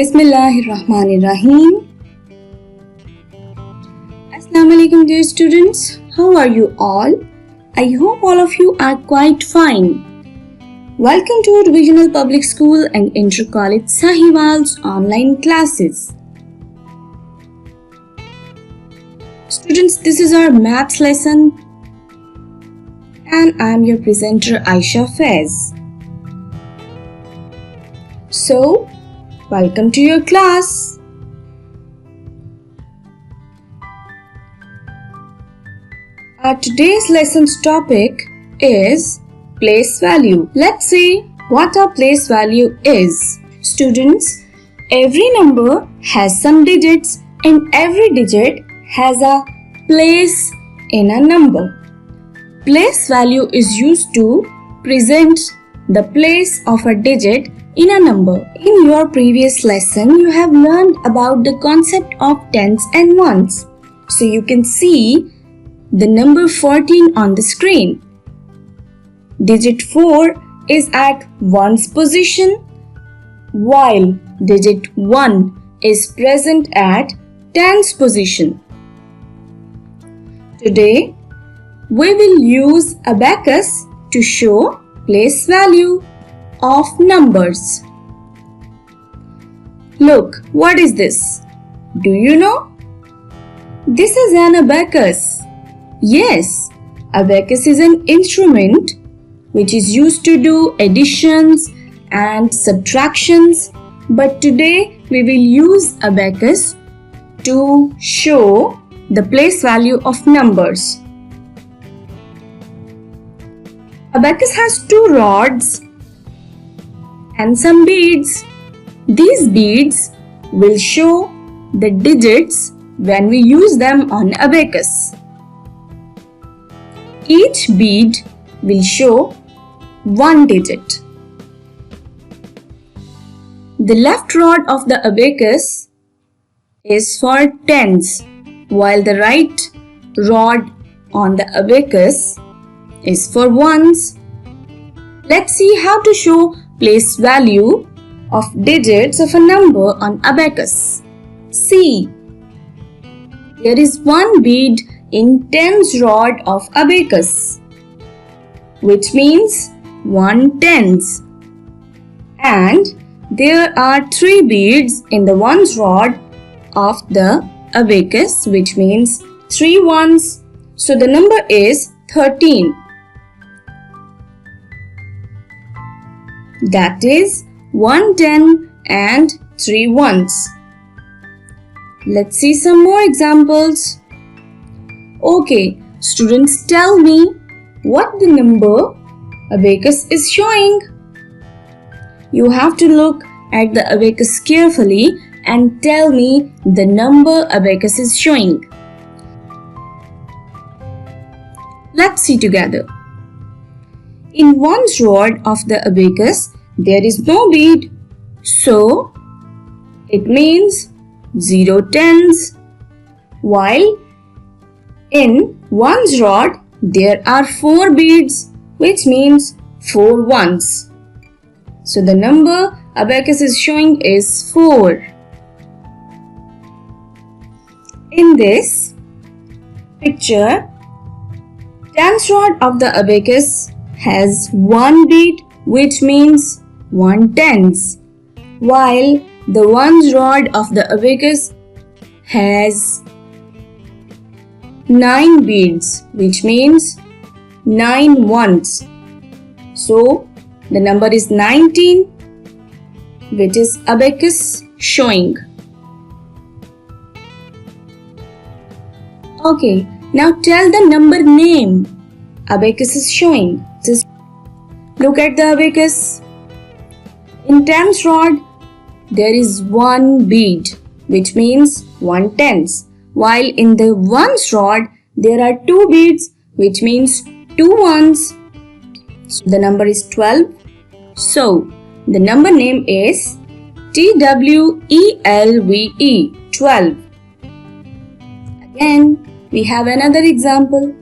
Bismillahirrahmanirrahim. Assalamu alaikum dear students. How are you all? I hope all of you are quite fine. Welcome to Divisional Public School and Inter-College Sahiwal's online classes. Students, this is our maths lesson and I am your presenter AYESHA FAIZ. So, welcome to your class. Our today's lesson's topic is place value. Let's see what a place value is. Students, every number has some digits and every digit has a place in a number. Place value is used to present the place of a digit in a number. In your previous lesson, you have learned about the concept of tens and ones. So you can see the number 14 on the screen. Digit 4 is at ones position, while digit 1 is present at tens position. Today, we will use abacus to show place value of numbers. Look, what is this? Do you know? This is an abacus. Yes, abacus is an instrument which is used to do additions and subtractions, but today we will use abacus to show the place value of numbers. Abacus has two rods and some beads. These beads will show the digits when we use them on abacus. Each bead will show one digit. The left rod of the abacus is for tens, while the right rod on the abacus is for ones. Let's see how to show place value of digits of a number on abacus. See, there is one bead in tens rod of abacus, which means 1 tens, and there are 3 beads in the ones rod of the abacus, which means 3 ones. So the number is 13. That is 1 10 and 3 ones. Let's see some more examples. Okay, students, tell me what the number abacus is showing. You have to look at the abacus carefully and tell me the number abacus is showing. Let's see together. In ones rod of the abacus, there is no bead, so it means 0 tens, while in ones rod there are 4 beads, which means 4 ones. So the number abacus is showing is 4. In this picture, tens rod of the abacus has 1 bead, which means 1 tens, while the ones rod of the abacus has 9 beads, which means 9 ones. So the number is 19, which is abacus showing. Okay, now tell the number name abacus is showing. Look at the abacus. In tens rod, there is 1 bead, which means 1 tens, while in the ones rod, there are 2 beads, which means 2 ones. So the number is 12. So the number name is TWELVE, 12. Again, we have another example.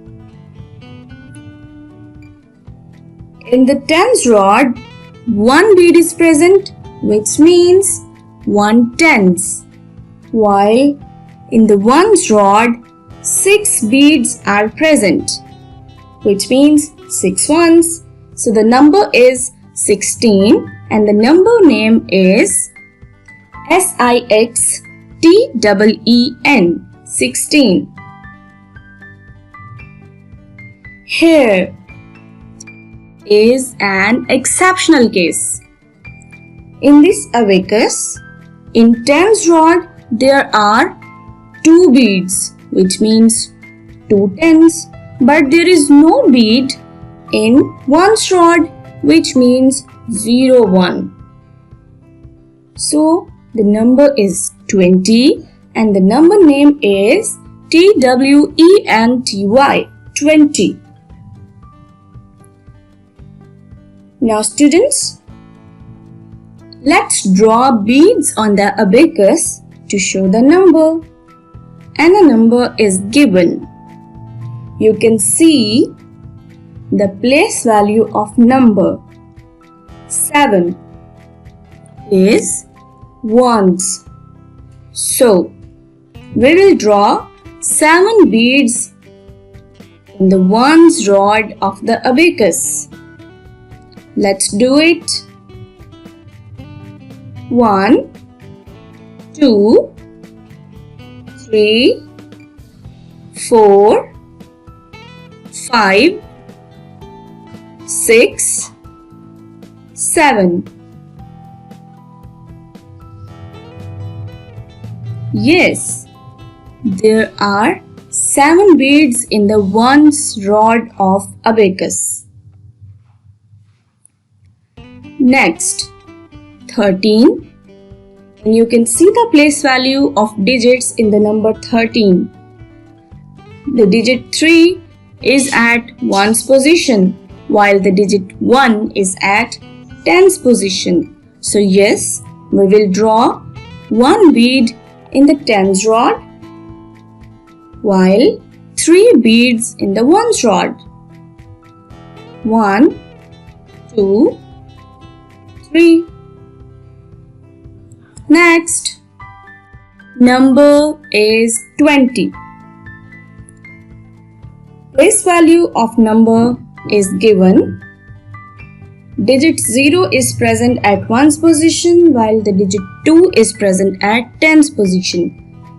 In the tens rod, one bead is present, which means 1/10, while in the ones rod 6 beads are present, which means 6 ones. So the number is 16 and the number name is SIXTEEN, 16. Here is an exceptional case. In this abacus, in tens rod there are 2 beads, which means 2 tens, but there is no bead in ones rod, which means 0 1. So the number is 20 and the number name is TWENTY, 20. Now students, let's draw beads on the abacus to show the number, and a number is given. You can see the place value of number 7 is ones. So we will draw 7 beads in the ones rod of the abacus. Let's do it. 1, 2, 3, 4, 5, 6, 7. Yes, there are 7 beads in the ones rod of abacus. Next, 13, and you can see the place value of digits in the number 13. The digit 3 is at ones position, while the digit 1 is at tens position. So yes, we will draw 1 bead in the tens rod, while 3 beads in the ones rod. 1, 2, 3. Next, number is 20. Place value of number is given. Digit 0 is present at ones position, while the digit 2 is present at tens position.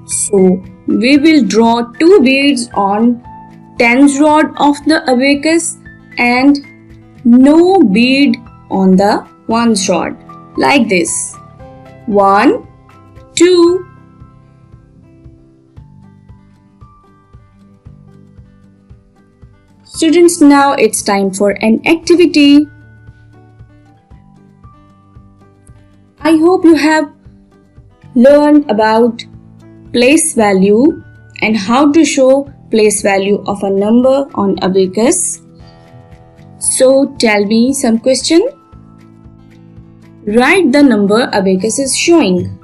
So we will draw 2 beads on tens rod of the abacus and no bead on the ones rod, like this. 1, 2. Students, now it's time for an activity. I hope you have learned about place value and how to show place value of a number on abacus. So tell me some question. Write the number abacus is showing.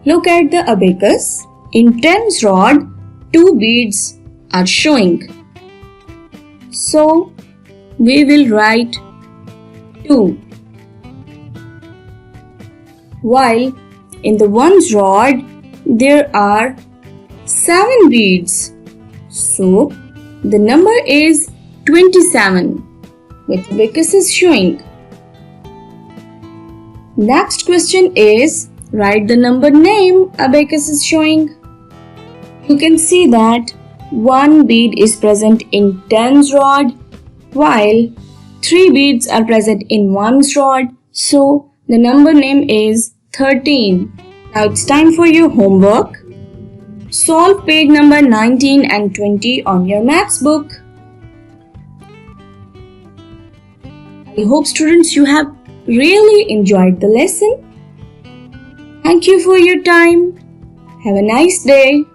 Look at the abacus. In tens rod, 2 beads are showing. So we will write 2. While in the ones rod, there are 7 beads. So the number is 27, which abacus is showing. Next question is, write the number name abacus is showing. You can see that 1 bead is present in tens rod, while 3 beads are present in ones rod. So the number name is 13. Now it's time for your homework. Solve page number 19 and 20 on your maths book. I hope students you have really enjoyed the lesson. Thank you for your time. Have a nice day.